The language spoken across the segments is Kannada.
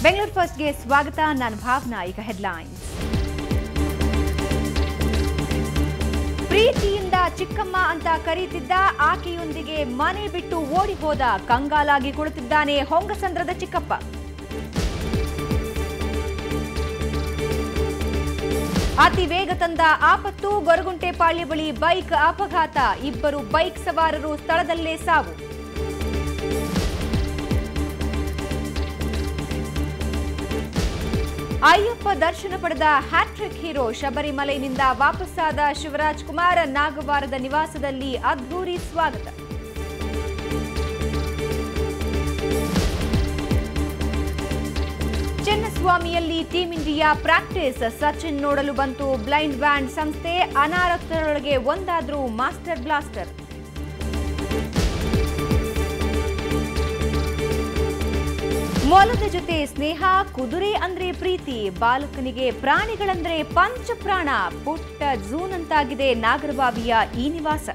ಬೆಂಗಳೂರು ಫಸ್ಟ್ಗೆ ಸ್ವಾಗತ. ನಾನು ಭಾವನಾ. ಈಗ ಹೆಡ್ಲೈನ್ಸ್. ಪ್ರೀತಿಯಿಂದ ಚಿಕ್ಕಮ್ಮ ಅಂತ ಕರೀತಿದ್ದ ಆಕೆಯೊಂದಿಗೆ ಮನೆ ಬಿಟ್ಟು ಓಡಿ ಹೋದ. ಕಂಗಾಲಾಗಿ ಕುಳಿತಿದ್ದಾನೆ ಹೊಂಗಸಂದ್ರದ ಚಿಕ್ಕಪ್ಪ. ಅತಿ ವೇಗ ತಂದ ಆಪತ್ತು. ಗೊರಗುಂಟೆಪಾಳ್ಯ ಬಳಿ ಬೈಕ್ ಅಪಘಾತ. ಇಬ್ಬರು ಬೈಕ್ ಸವಾರರು ಸ್ಥಳದಲ್ಲೇ ಸಾವು. ಅಯ್ಯಪ್ಪ ದರ್ಶನ ಪಡೆದ ಹ್ಯಾಟ್ರಿಕ್ ಹೀರೋ. ಶಬರಿಮಲೆಯಿಂದ ವಾಪಸ್ಸಾದ ಶಿವರಾಜ್ ಕುಮಾರ್. ನಾಗವಾರದ ನಿವಾಸದಲ್ಲಿ ಅದ್ಧೂರಿ ಸ್ವಾಗತ. ಚಿನ್ನಸ್ವಾಮಿಯಲ್ಲಿ ಟೀಂ ಇಂಡಿಯಾ ಪ್ರಾಕ್ಟೀಸ್. ಸಚಿನ್ ನೋಡಲು ಬಂತು ಬ್ಲೈಂಡ್ ಬ್ಯಾಂಡ್ ಸಂಸ್ಥೆ. ಅನಾರಕ್ತರೊಳಗೆ ಒಂದಾದ್ರೂ ಮಾಸ್ಟರ್ ಬ್ಲಾಸ್ಟರ್. ಮೊಲದ ಜೊತೆ ಸ್ನೇಹ, ಕುದುರೆ ಅಂದ್ರೆ ಪ್ರೀತಿ. ಬಾಲಕನಿಗೆ ಪ್ರಾಣಿಗಳಂದ್ರೆ ಪಂಚಪ್ರಾಣ. ಪುಟ್ಟ ಝೂನ್ ಅಂತಾಗಿದೆ ನಾಗರಬಾವಿಯ ಈ ನಿವಾಸ.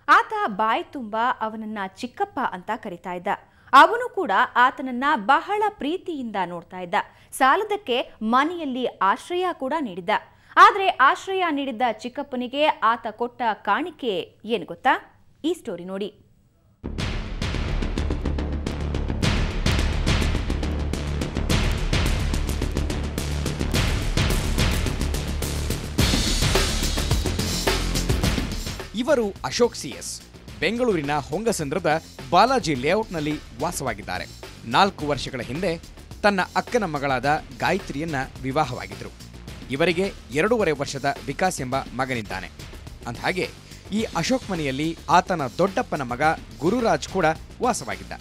ಆತ ಬಾಯಿ ತುಂಬಾ ಅವನನ್ನ ಚಿಕ್ಕಪ್ಪ ಅಂತ ಕರೀತಾ ಇದ್ದ. ಅವನು ಕೂಡ ಆತನನ್ನ ಬಹಳ ಪ್ರೀತಿಯಿಂದ ನೋಡ್ತಾ ಇದ್ದ. ಸಾಲದಕ್ಕೆ ಮನೆಯಲ್ಲಿ ಆಶ್ರಯ ಕೂಡ ನೀಡಿದ್ದ. ಆದರೆ ಆಶ್ರಯ ನೀಡಿದ್ದ ಚಿಕ್ಕಪ್ಪನಿಗೆ ಆತ ಕೊಟ್ಟ ಕಾಣಿಕೆ ಏನು ಗೊತ್ತಾ? ಈ ಸ್ಟೋರಿ ನೋಡಿ. ಇವರು ಅಶೋಕ್ ಸಿಎಸ್. ಬೆಂಗಳೂರಿನ ಹೊಂಗಸಂದ್ರದ ಬಾಲಾಜಿ ಲೇಔಟ್ನಲ್ಲಿ ವಾಸವಾಗಿದ್ದಾರೆ. 4 ವರ್ಷಗಳ ಹಿಂದೆ ತನ್ನ ಅಕ್ಕನ ಮಗಳಾದ ಗಾಯತ್ರಿಯನ್ನ ವಿವಾಹವಾಗಿದ್ರು. ಇವರಿಗೆ 2.5 ವರ್ಷದ ವಿಕಾಸ್ ಎಂಬ ಮಗನಿದ್ದಾನೆ. ಅಂದಹಾಗೆ ಈ ಅಶೋಕ್ ಮನೆಯಲ್ಲಿ ಆತನ ದೊಡ್ಡಪ್ಪನ ಮಗ ಗುರುರಾಜ್ ಕೂಡ ವಾಸವಾಗಿದ್ದ.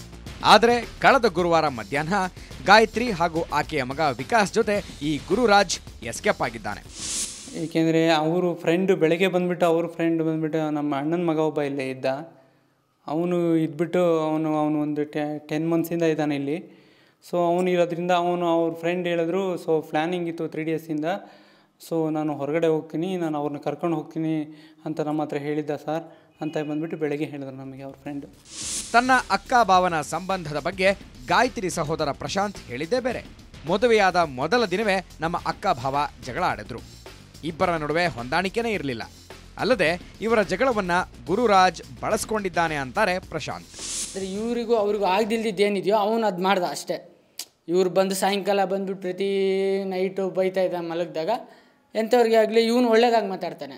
ಆದರೆ ಕಳೆದ ಗುರುವಾರ ಮಧ್ಯಾಹ್ನ ಗಾಯತ್ರಿ ಹಾಗೂ ಆಕೆಯ ಮಗ ವಿಕಾಸ್ ಜೊತೆ ಈ ಗುರುರಾಜ್ ಎಸ್ಕೇಪ್ ಆಗಿದ್ದಾನೆ. ಏಕೆಂದರೆ ಅವರು ಬೆಳಗ್ಗೆ ಬಂದುಬಿಟ್ಟು ನಮ್ಮ ಅಣ್ಣನ ಮಗ ಒಬ್ಬ ಇಲ್ಲೇ ಇದ್ದ. ಅವನು ಇದ್ಬಿಟ್ಟು ಅವನು ಒಂದು 10 ಮಂತ್ಸಿಂದ ಇದ್ದಾನೆ ಇಲ್ಲಿ. ಸೊ ಅವನು ಇರೋದ್ರಿಂದ ಅವ್ರ ಫ್ರೆಂಡ್ ಹೇಳಿದ್ರು. ಸೊ ಪ್ಲ್ಯಾನಿಂಗ್ ಇತ್ತು 3 ಡೇಸಿಂದ. ಸೊ ನಾನು ಹೊರಗಡೆ ಹೋಗ್ತೀನಿ, ನಾನು ಅವ್ರನ್ನ ಕರ್ಕೊಂಡು ಹೋಗ್ತೀನಿ ಅಂತ ನಮ್ಮ ಹತ್ರ ಹೇಳಿದ್ದ ಸರ್ ಅಂತ ಬಂದುಬಿಟ್ಟು ಬೆಳಗ್ಗೆ ಹೇಳಿದ್ರು ನಮಗೆ ಅವ್ರ ಫ್ರೆಂಡು. ತನ್ನ ಅಕ್ಕ ಭಾವನ ಸಂಬಂಧದ ಬಗ್ಗೆ ಗಾಯತ್ರಿ ಸಹೋದರ ಪ್ರಶಾಂತ್ ಹೇಳಿದ್ದೇ ಬೇರೆ. ಮದುವೆಯಾದ ಮೊದಲ ದಿನವೇ ನಮ್ಮ ಅಕ್ಕ ಭಾವ ಜಗಳ ಆಡಿದ್ರು. ಇಬ್ಬರ ನಡುವೆ ಹೊಂದಾಣಿಕೆನೇ ಇರಲಿಲ್ಲ. ಅಲ್ಲದೆ ಇವರ ಜಗಳವನ್ನ ಗುರುರಾಜ್ ಬಳಸ್ಕೊಂಡಿದ್ದಾನೆ ಅಂತಾರೆ ಪ್ರಶಾಂತ್. ಇವರಿಗೂ ಅವ್ರಿಗೂ ಆಗದಿಲ್ದಿದ್ದೇನಿದೆಯೋ ಅವನು ಅದು ಮಾಡ್ದ ಅಷ್ಟೇ. ಇವ್ರು ಬಂದು ಸಾಯಂಕಾಲ ಬಂದುಬಿಟ್ಟು ಪ್ರತಿ ನೈಟು ಬೈತಾ ಇದ್ದ ಮಲಗಿದಾಗ. ಎಂಥವ್ರಿಗೆ ಆಗಲಿ ಇವನು ಒಳ್ಳೇದಾಗಿ ಮಾತಾಡ್ತಾನೆ.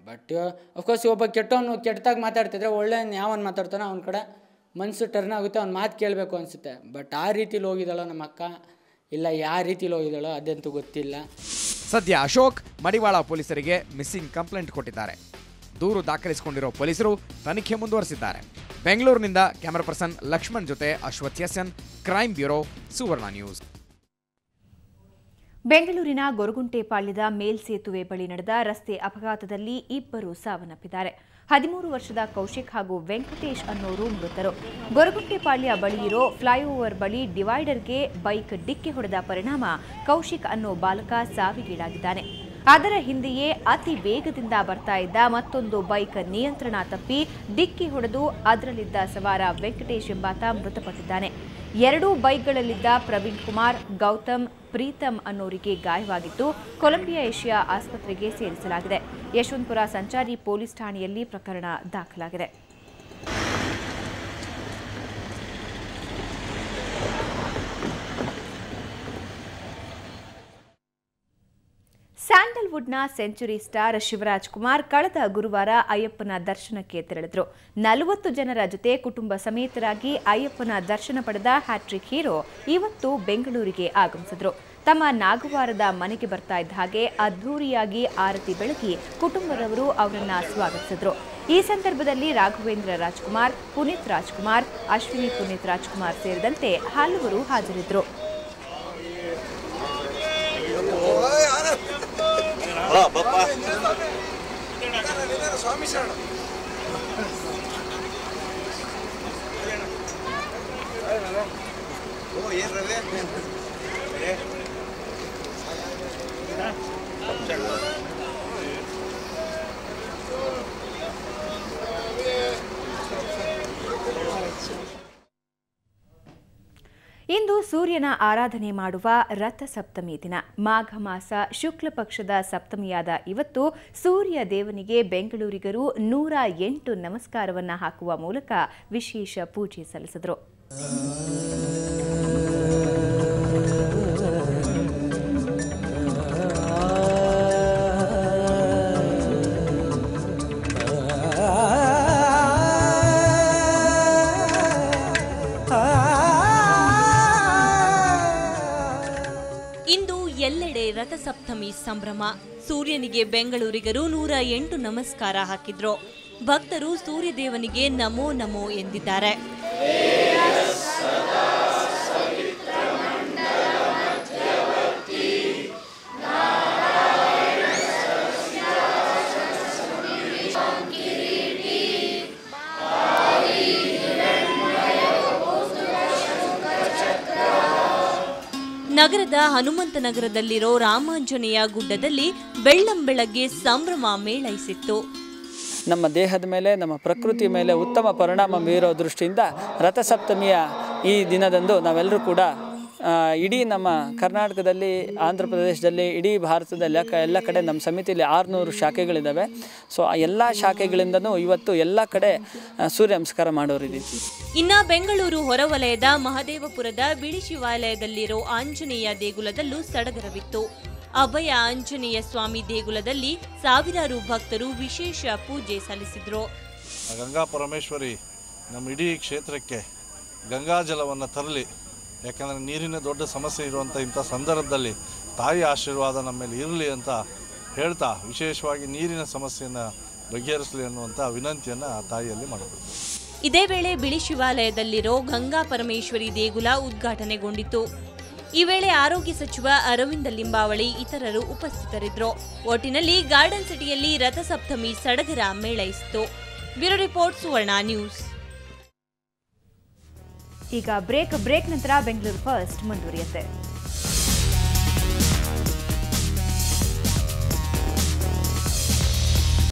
ಬಟ್ ಅಫ್ಕೋರ್ಸ್ ಒಬ್ಬ ಕೆಟ್ಟದಾಗಿ ಮಾತಾಡ್ತಿದ್ರೆ ಒಳ್ಳೆ ಯಾವನು ಮಾತಾಡ್ತಾನೋ ಅವನ ಕಡೆ ಮನಸ್ಸು ಟರ್ನ್ ಆಗುತ್ತೆ, ಅವ್ನ ಮಾತು ಕೇಳಬೇಕು ಅನಿಸುತ್ತೆ. ಬಟ್ ಆ ರೀತಿಲಿ ಹೋಗಿದ್ದಾಳೋ ನಮ್ಮ ಅಕ್ಕ, ಇಲ್ಲ ಯಾವ ರೀತಿಲಿ ಹೋಗಿದ್ದಾಳೋ ಅದಂತೂ ಗೊತ್ತಿಲ್ಲ. ಸದ್ಯ ಅಶೋಕ್ ಮಡಿವಾಳ ಪೊಲೀಸರಿಗೆ ಮಿಸ್ಸಿಂಗ್ ಕಂಪ್ಲೇಂಟ್ ಕೊಟ್ಟಿದ್ದಾರೆ. ದೂರು ದಾಖಲಿಸಿಕೊಂಡಿರೋ ಪೊಲೀಸರು ತನಿಖೆ ಮುಂದುವರೆಸಿದ್ದಾರೆ. ಬೆಂಗಳೂರಿನಿಂದ ಕ್ಯಾಮರಾ ಪರ್ಸನ್ ಲಕ್ಷ್ಮಣ್ ಜೊತೆ ಅಶ್ವಥ್ ಎಸ್ಎನ್, ಕ್ರೈಮ್ ಬ್ಯೂರೋ, ಸುವರ್ಣ ನ್ಯೂಸ್. ಬೆಂಗಳೂರಿನ ಗೊರಗುಂಟೆಪಾಳ್ಯದ ಮೇಲ್ಸೇತುವೆ ಬಳಿ ನಡೆದ ರಸ್ತೆ ಅಪಘಾತದಲ್ಲಿ ಇಬ್ಬರು ಸಾವನ್ನಪ್ಪಿದ್ದಾರೆ. 13 ವರ್ಷದ ಕೌಶಿಕ್ ಹಾಗೂ ವೆಂಕಟೇಶ್ ಅನ್ನೋರು ಮೃತರು. ಗೊರಗುಂಟೆಪಾಳ್ಯ ಬಳಿ ಇರೋ ಫ್ಲೈಓವರ್ ಬಳಿ ಡಿವೈಡರ್ಗೆ ಬೈಕ್ ಡಿಕ್ಕಿ ಹೊಡೆದ ಪರಿಣಾಮ ಕೌಶಿಕ್ ಅನ್ನೋ ಬಾಲಕ ಸಾವಿಗೀಡಾಗಿದ್ದಾನೆ. ಅದರ ಹಿಂದೆಯೇ ಅತಿ ವೇಗದಿಂದ ಬರ್ತಾ ಇದ್ದ ಮತ್ತೊಂದು ಬೈಕ್ ನಿಯಂತ್ರಣ ತಪ್ಪಿ ಡಿಕ್ಕಿ ಹೊಡೆದು ಅದರಲ್ಲಿದ್ದ ಸವಾರ ವೆಂಕಟೇಶ್ ಎಂಬಾತ ಮೃತಪಟ್ಟಿದ್ದಾನೆ. 2 ಬೈಕ್ಗಳಲ್ಲಿದ್ದ ಪ್ರವೀಣ್ ಕುಮಾರ್, ಗೌತಮ್, ಪ್ರೀತಮ್ ಅನ್ನೋರಿಗೆ ಗಾಯವಾಗಿದ್ದು ಕೊಲಂಬಿಯಾ ಏಷ್ಯಾ ಆಸ್ಪತ್ರೆಗೆ ಸೇರಿಸಲಾಗಿದೆ. ಯಶವಂತಪುರ ಸಂಚಾರಿ ಪೊಲೀಸ್ ಠಾಣೆಯಲ್ಲಿ ಪ್ರಕರಣ ದಾಖಲಾಗಿದೆ. ಸ್ಯಾಂಡಲ್ವುಡ್ನ ಸೆಂಚುರಿ ಸ್ಟಾರ್ ಶಿವರಾಜ್ ಕುಮಾರ್ ಕಳೆದ ಗುರುವಾರ ಅಯ್ಯಪ್ಪನ ದರ್ಶನಕ್ಕೆ ತೆರಳಿದ್ರು. 40 ಜನರ ಜೊತೆ ಕುಟುಂಬ ಸಮೇತರಾಗಿ ಅಯ್ಯಪ್ಪನ ದರ್ಶನ ಪಡೆದ ಹ್ಯಾಟ್ರಿಕ್ ಹೀರೋ ಇವತ್ತು ಬೆಂಗಳೂರಿಗೆ ಆಗಮಿಸಿದ್ರು. ತಮ್ಮ ನಾಗವಾರದ ಮನೆಗೆ ಬರ್ತಾ ಇದ್ದ ಹಾಗೆ ಅದ್ಧೂರಿಯಾಗಿ ಆರತಿ ಬೆಳಗಿ ಕುಟುಂಬದವರು ಅವರನ್ನ ಸ್ವಾಗತಿಸಿದ್ರು. ಈ ಸಂದರ್ಭದಲ್ಲಿ ರಾಘವೇಂದ್ರ ರಾಜ್ಕುಮಾರ್, ಪುನೀತ್ ರಾಜ್ಕುಮಾರ್, ಅಶ್ವಿನಿ ಪುನೀತ್ ರಾಜ್ಕುಮಾರ್ ಸೇರಿದಂತೆ ಹಲವರು ಹಾಜರಿದ್ದರು. ಇಂದು ಸೂರ್ಯನ ಆರಾಧನೆ ಮಾಡುವ ರಥಸಪ್ತಮಿ ದಿನ. ಮಾಘ ಮಾಸ ಶುಕ್ಲ ಪಕ್ಷದ ಸಪ್ತಮಿಯಾದ ಇವತ್ತು ಸೂರ್ಯ ದೇವನಿಗೆ ಬೆಂಗಳೂರಿಗರು 108 ನಮಸ್ಕಾರವನ್ನು ಹಾಕುವ ಮೂಲಕ ವಿಶೇಷ ಪೂಜೆ ಸಲ್ಲಿಸಿದರು. ಇಂದು ಎಲ್ಲೆಡೆ ರಥಸಪ್ತಮಿ ಸಂಭ್ರಮ. ಸೂರ್ಯನಿಗೆ ಬೆಂಗಳೂರಿಗರು 108 ನಮಸ್ಕಾರ ಹಾಕಿದ್ರು. ಭಕ್ತರು ಸೂರ್ಯದೇವನಿಗೆ ನಮೋ ನಮೋ ಎಂದಿದ್ದಾರೆ. ನಗರದ ಹನುಮಂತನಗರದಲ್ಲಿರೋ ರಾಮಾಂಜನೇಯ ಗುಡ್ಡದಲ್ಲಿ ಬೆಳ್ಳಂಬೆಳಗ್ಗೆ ಸಂಭ್ರಮ ಮೇಳೈಸಿತ್ತು. ನಮ್ಮ ದೇಹದ ಮೇಲೆ, ನಮ್ಮ ಪ್ರಕೃತಿಯ ಮೇಲೆ ಉತ್ತಮ ಪರಿಣಾಮ ಬೀರೋ ದೃಷ್ಟಿಯಿಂದ ರಥಸಪ್ತಮಿಯ ಈ ದಿನದಂದು ನಾವೆಲ್ಲರೂ ಕೂಡ ಇಡೀ ನಮ್ಮ ಕರ್ನಾಟಕದಲ್ಲಿ, ಆಂಧ್ರ ಪ್ರದೇಶದಲ್ಲಿ, ಇಡೀ ಭಾರತದಲ್ಲಿ ಎಲ್ಲ ಕಡೆ ನಮ್ಮ ಸಮಿತಿಯಲ್ಲಿ 600 ಶಾಖೆಗಳಿದ್ದಾವೆ. ಸೊ ಆ ಎಲ್ಲ ಶಾಖೆಗಳಿಂದನೂ ಇವತ್ತು ಎಲ್ಲ ಕಡೆ ಸೂರ್ಯ ನಮಸ್ಕಾರ ಮಾಡೋರಿದ್ದೀವಿ. ಇನ್ನು ಬೆಂಗಳೂರು ಹೊರವಲಯದ ಮಹದೇವಪುರದ ಬಿಳಿ ಶಿವಾಲಯದಲ್ಲಿರೋ ಆಂಜನೇಯ ದೇಗುಲದಲ್ಲೂ ಸಡಗರವಿತ್ತು. ಅಭಯ ಆಂಜನೇಯ ಸ್ವಾಮಿ ದೇಗುಲದಲ್ಲಿ ಸಾವಿರಾರು ಭಕ್ತರು ವಿಶೇಷ ಪೂಜೆ ಸಲ್ಲಿಸಿದ್ರು. ಗಂಗಾ ಪರಮೇಶ್ವರಿ ನಮ್ಮ ಇಡೀ ಕ್ಷೇತ್ರಕ್ಕೆ ಗಂಗಾಜಲವನ್ನು ತರಲಿ. ಯಾಕಂದರೆ ನೀರಿನ ದೊಡ್ಡ ಸಮಸ್ಯೆ ಇರುವಂಥ ಇಂಥ ಸಂದರ್ಭದಲ್ಲಿ ತಾಯಿ ಆಶೀರ್ವಾದ ನಮ್ಮ ಮೇಲೆ ಇರಲಿ ಅಂತ ಹೇಳ್ತಾ, ವಿಶೇಷವಾಗಿ ನೀರಿನ ಸಮಸ್ಯೆಯನ್ನು ಬಗೆಹರಿಸಲಿ ಅನ್ನುವಂಥ ವಿನಂತಿಯನ್ನು ಆ ತಾಯಿಯಲ್ಲಿ ಮಾಡಬೇಕು. ಇದೇ ವೇಳೆ ಬಿಳಿ ಶಿವಾಲಯದಲ್ಲಿರೋ ಗಂಗಾ ಪರಮೇಶ್ವರಿ ದೇಗುಲ ಉದ್ಘಾಟನೆಗೊಂಡಿತು. ಈ ವೇಳೆ ಆರೋಗ್ಯ ಸಚಿವ ಅರವಿಂದ ಲಿಂಬಾವಳಿ ಇತರರು ಉಪಸ್ಥಿತರಿದ್ದರು. ಒಟ್ಟಿನಲ್ಲಿ ಗಾರ್ಡನ್ ಸಿಟಿಯಲ್ಲಿ ರಥಸಪ್ತಮಿ ಸಡಗರ ಮೇಳೈಸಿತು. ಬ್ಯೂರೋ ರಿಪೋರ್ಟ್, ಸುವರ್ಣ ನ್ಯೂಸ್. ಈಗ ಬ್ರೇಕ್ ನಂತರ ಬೆಂಗಳೂರು ಫಸ್ಟ್ ಮುಂದುವರಿಯುತ್ತೆ.